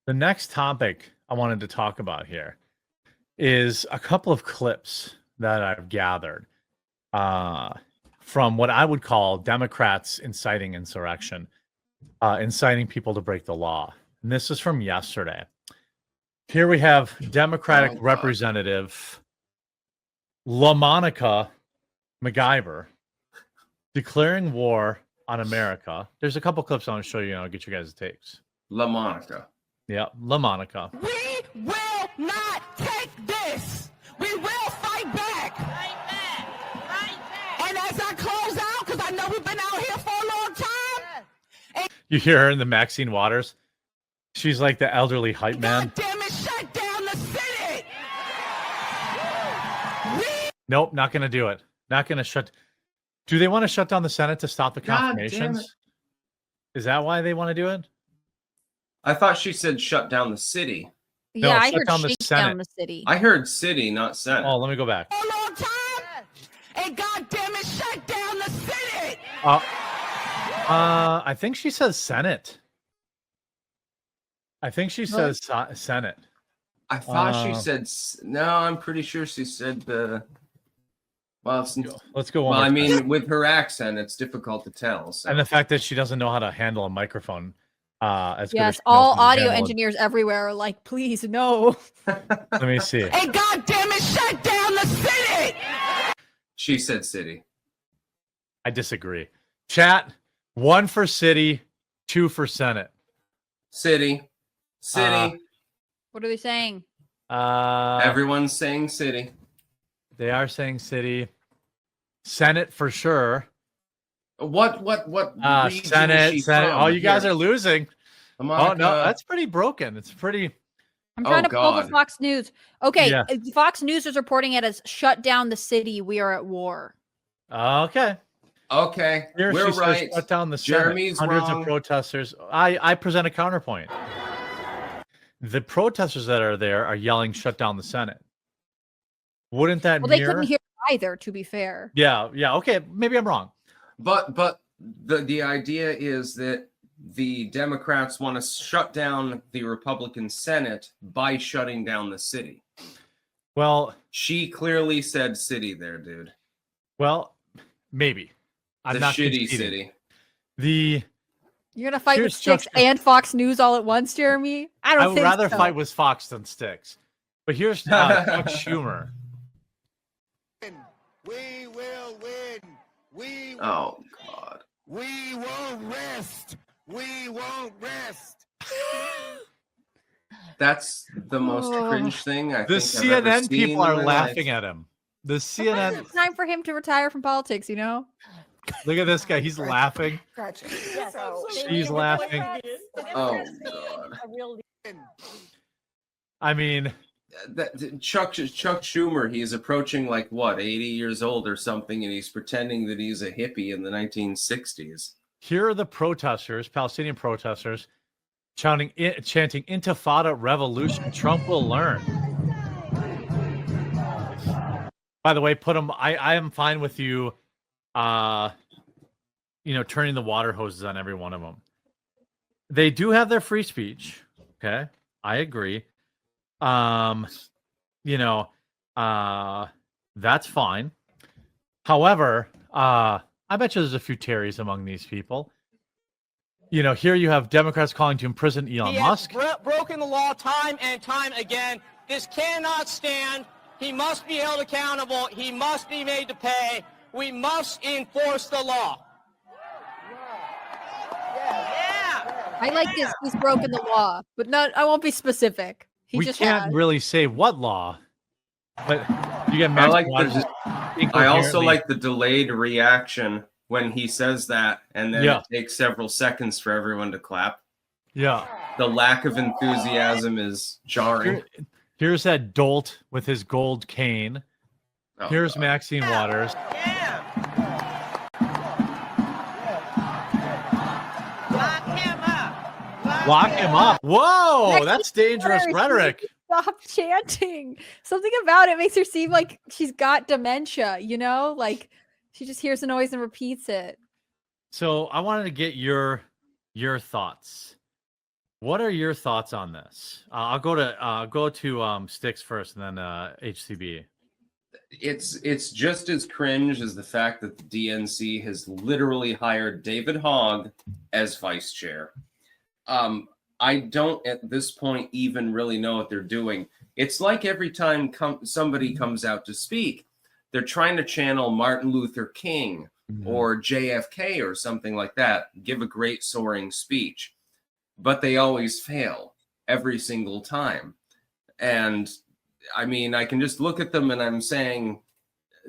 The next topic I wanted to talk about here is a couple of clips that I've gathered from what I would call Democrats inciting insurrection, inciting people to break the law. And this is from yesterday. Here we have Democratic Representative LaMonica MacGyver declaring war on America. There's a couple clips I want to show you and I'll get you guys' takes. LaMonica. Yeah, LaMonica. We will not take this. We will fight back. Fight back. Fight back. And as I close out, because I know we've been out here for a long time. You hear her in the Maxine Waters. She's like the elderly hype man. God damn it, shut down the city. Nope, not going to do it. Not going to shut. Do they want to shut down the Senate to stop the confirmations? Is that why they want to do it? I thought she said shut down the city. No, Yeah, I shut heard down the shake Senate. down the city. I heard city, not Senate. Oh, let me go back. For a long time. And God damn it, shut down the city. I think she says Senate. I think she says Senate. I thought she said no. I'm pretty sure she said the. Well, let's go. Well, I mean, with her accent, it's difficult to tell. So. And the fact that she doesn't know how to handle a microphone. As yes, all audio engineers everywhere are like, please, no. Let me see. And God damn it, shut down the city. She said city. I disagree. Chat, 1 for city, 2 for Senate. City. City. What are they saying? Everyone's saying city. They are saying city. Senate for sure. What Senate. Oh, you guys are losing. LaMonica. Oh no, that's pretty broken. It's pretty. I'm trying to pull the Fox News. Okay, Fox News is reporting it as shut down the city. We are at war. Okay. Okay. Here we're she right. Says, shut down the Jeremy's Senate. Hundreds wrong. of protesters. I present a counterpoint. The protesters that are there are yelling, "Shut down the Senate." Wouldn't that? Well, they couldn't hear either. To be fair. Yeah. Okay. Maybe I'm wrong. But the idea is that the Democrats want to shut down the Republican Senate by shutting down the city. Well, she clearly said city there, dude. Well, maybe. I'm not shitty conceding. city. You're gonna fight with Styx and Fox News all at once, Jeremy? I would rather fight with Fox than Styx. But here's Chuck Schumer. We will win. We will Oh God. We won't rest. We won't rest. That's the most cringe thing I the think I've ever CNN seen people are in my laughing life. at him. The CNN. It's time for him to retire from politics. You know. Look at this guy. He's laughing. Gotcha. She's laughing. Oh God. I mean, Chuck Schumer, he's approaching like what, 80 years old or something, and he's pretending that he's a hippie in the 1960s. Here are the protesters, Palestinian protesters, chanting Intifada revolution. Trump will learn. By the way, put them. I am fine with you. Turning the water hoses on every one of them. They do have their free speech. Okay, I agree. That's fine. However, I bet you there's a few Terrys among these people. Here you have Democrats calling to imprison Elon Musk. He has broken the law time and time again. This cannot stand. He must be held accountable. He must be made to pay. We must enforce the law. I like this. He's broken the law, but I won't be specific. We can't really say what law, but you get. I also like the delayed reaction when he says that, and then it takes several seconds for everyone to clap. Yeah, the lack of enthusiasm is jarring. Here's that dolt with his gold cane. Oh, here's God. Maxine Waters. Lock him up. Whoa, that's dangerous rhetoric. Stop chanting. Something about it makes her seem like she's got dementia, like she just hears a noise and repeats it. So I wanted to get your thoughts. What are your thoughts on this? I'll go to Styx first, and then HCB. It's just as cringe as the fact that the DNC has literally hired David Hogg as vice chair. I don't at this point even really know what they're doing. It's like every time somebody comes out to speak, they're trying to channel Martin Luther King or JFK or something like that, give a great soaring speech, but they always fail every single time. And I mean, I can just look at them and I'm saying,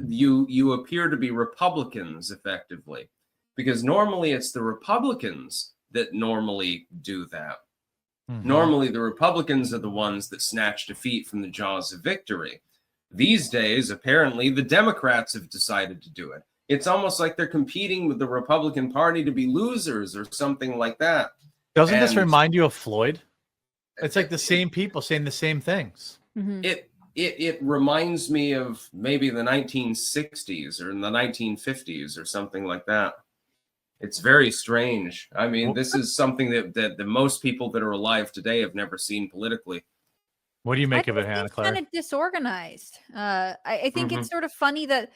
you appear to be Republicans effectively, because normally it's the Republicans that normally do that. Normally the Republicans are the ones that snatch defeat from the jaws of victory. These days, apparently, the Democrats have decided to do it. It's almost like they're competing with the Republican Party to be losers or something like that. Doesn't this remind you of Floyd? It's like the same people saying the same things. It reminds me of maybe the 1960s or in the 1950s or something like that. It's very strange. I mean, this is something that most people that are alive today have never seen politically. What do you make of it, Hannah Claire? Kind of disorganized. I think it's sort of funny that,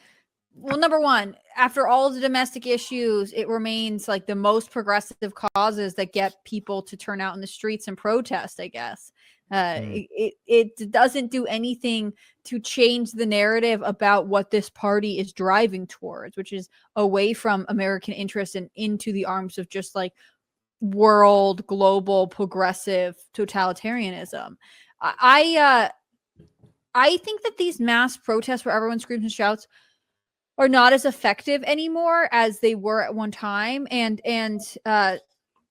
well, number one, after all of the domestic issues, it remains like the most progressive causes that get people to turn out in the streets and protest, I guess. It doesn't do anything to change the narrative about what this party is driving towards, which is away from American interests and into the arms of just like world, global, progressive totalitarianism. I think that these mass protests where everyone screams and shouts are not as effective anymore as they were at one time. And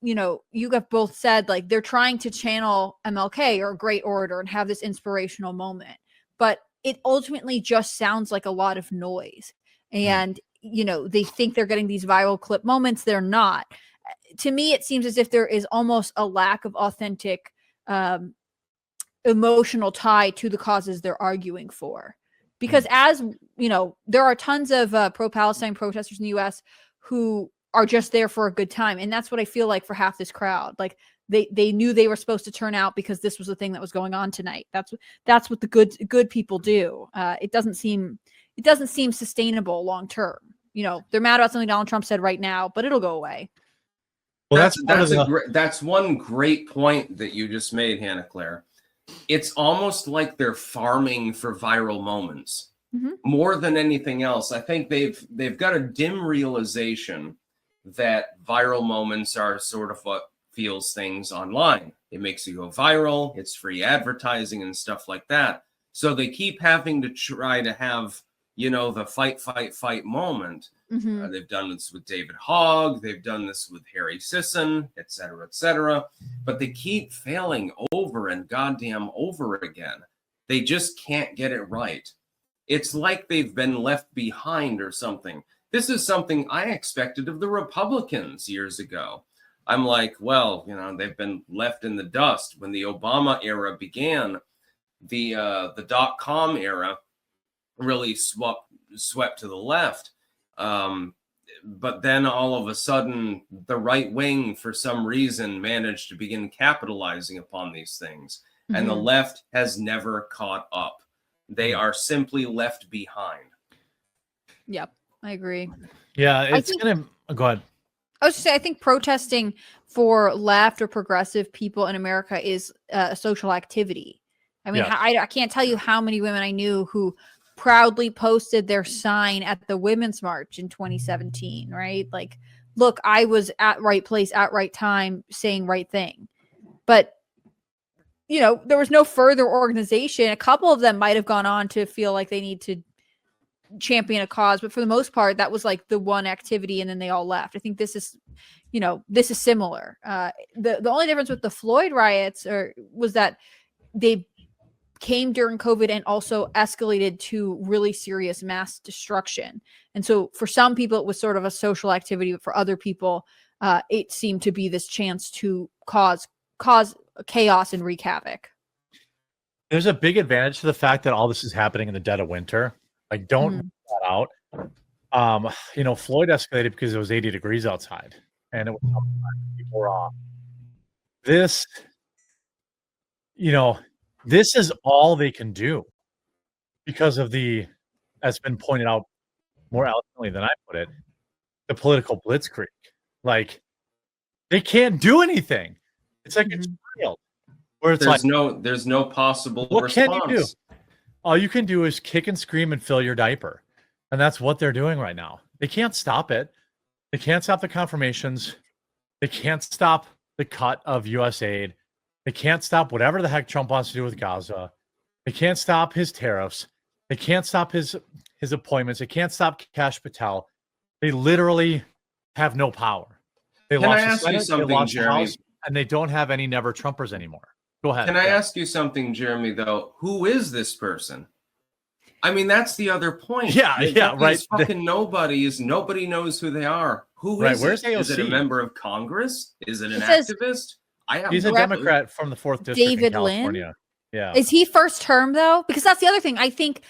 you know, you have both said like they're trying to channel MLK or a great orator and have this inspirational moment, but it ultimately just sounds like a lot of noise. And, you know, they think they're getting these viral clip moments. They're not. To me, it seems as if there is almost a lack of authentic emotional tie to the causes they're arguing for. Because as, you know, there are tons of pro-Palestine protesters in the U.S. who are just there for a good time. And that's what I feel like for half this crowd. Like they knew they were supposed to turn out because this was the thing that was going on tonight. That's what the good people do. It doesn't seem sustainable long term. You know, they're mad about something Donald Trump said right now, but it'll go away. Well, that's one great point that you just made, Hannah Claire. It's almost like they're farming for viral moments more than anything else. I think they've got a dim realization that viral moments are sort of what fuels things online. It makes you go viral. It's free advertising and stuff like that. So they keep having to try to have, you know, the fight moment. They've done this with David Hogg. They've done this with Harry Sisson, et cetera, et cetera. But they keep failing over and goddamn over again. They just can't get it right. It's like they've been left behind or something. This is something I expected of the Republicans years ago. I'm like, well, you know, they've been left in the dust. When the Obama era began, the .com era really swept to the left. But then all of a sudden, the right wing, for some reason, managed to begin capitalizing upon these things. And the left has never caught up. They are simply left behind. Yep, I agree. Yeah, it's going to go ahead. I was just say, I think protesting for left or progressive people in America is a social activity. I mean, I can't tell you how many women I knew who proudly posted their sign at the Women's March in 2017, right? Like, look, I was at right place at right time saying right thing. But, you know, there was no further organization. A couple of them might have gone on to feel like they need to champion a cause, but for the most part, that was like the one activity and then they all left. I think this is, you know, this is similar. The only difference with the Floyd riots was that they came during COVID and also escalated to really serious mass destruction. And so for some people, it was sort of a social activity, but for other people, it seemed to be this chance to cause chaos and wreak havoc. There's a big advantage to the fact that all this is happening in the dead of winter. Like, don't rule that out. You know, Floyd escalated because it was 80 degrees outside and it was people were off. This you know, this is all they can do because of as been pointed out more eloquently than I put it, the political blitzkrieg. Like, they can't do anything. It's like a child where it's there's no possible what response. can you do? All you can do is kick and scream and fill your diaper. And that's what they're doing right now. They can't stop it. They can't stop the confirmations. They can't stop the cut of U.S. aid. They can't stop whatever the heck Trump wants to do with Gaza. They can't stop his tariffs. They can't stop his appointments. They can't stop Kash Patel. They literally have no power. They Can lost I ask the you Senate, they something, lost the Jeremy? House, and they don't have any never Trumpers anymore. Go ahead. Can I ask you something, Jeremy, though? Who is this person? I mean, that's the other point. Right. These fucking nobodies. Nobody knows who they are. Who is Where's it? AOC? Is it a member of Congress? Is it an says- activist? He's a Democrat from the 4th District David in Lynn? California. Yeah. Is he first term though? Because that's the other thing. I think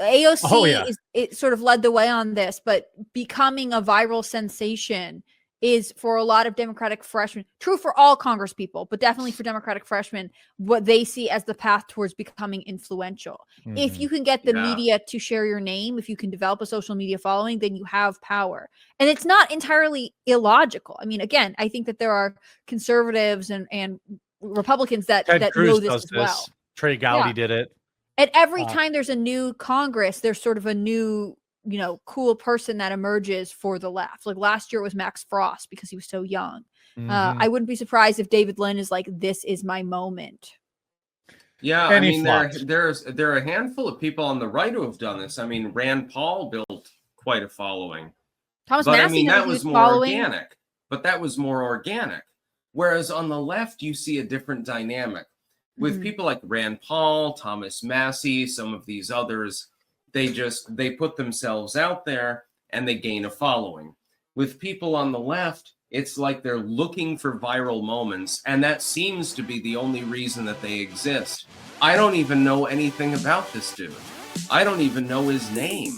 AOC it sort of led the way on this, but becoming a viral sensation is for a lot of Democratic freshmen, true for all Congress people, but definitely for Democratic freshmen, what they see as the path towards becoming influential. If you can get the media to share your name, if you can develop a social media following, then you have power. And it's not entirely illogical. I mean, again, I think that there are conservatives and Republicans that know this as well. Trey Gowdy did it. And every time there's a new Congress, there's sort of a new, cool person that emerges for the left. Like last year it was Max Frost because he was so young. I wouldn't be surprised if David Lynn is like, this is my moment. Yeah, I mean, there are a handful of people on the right who have done this. I mean, Rand Paul built quite a following. Thomas But Massie, I mean, that was more organic. Whereas on the left, you see a different dynamic. With people like Rand Paul, Thomas Massie, some of these others, they put themselves out there and they gain a following. With people on the left, it's like they're looking for viral moments, and that seems to be the only reason that they exist. I don't even know anything about this dude. I don't even know his name.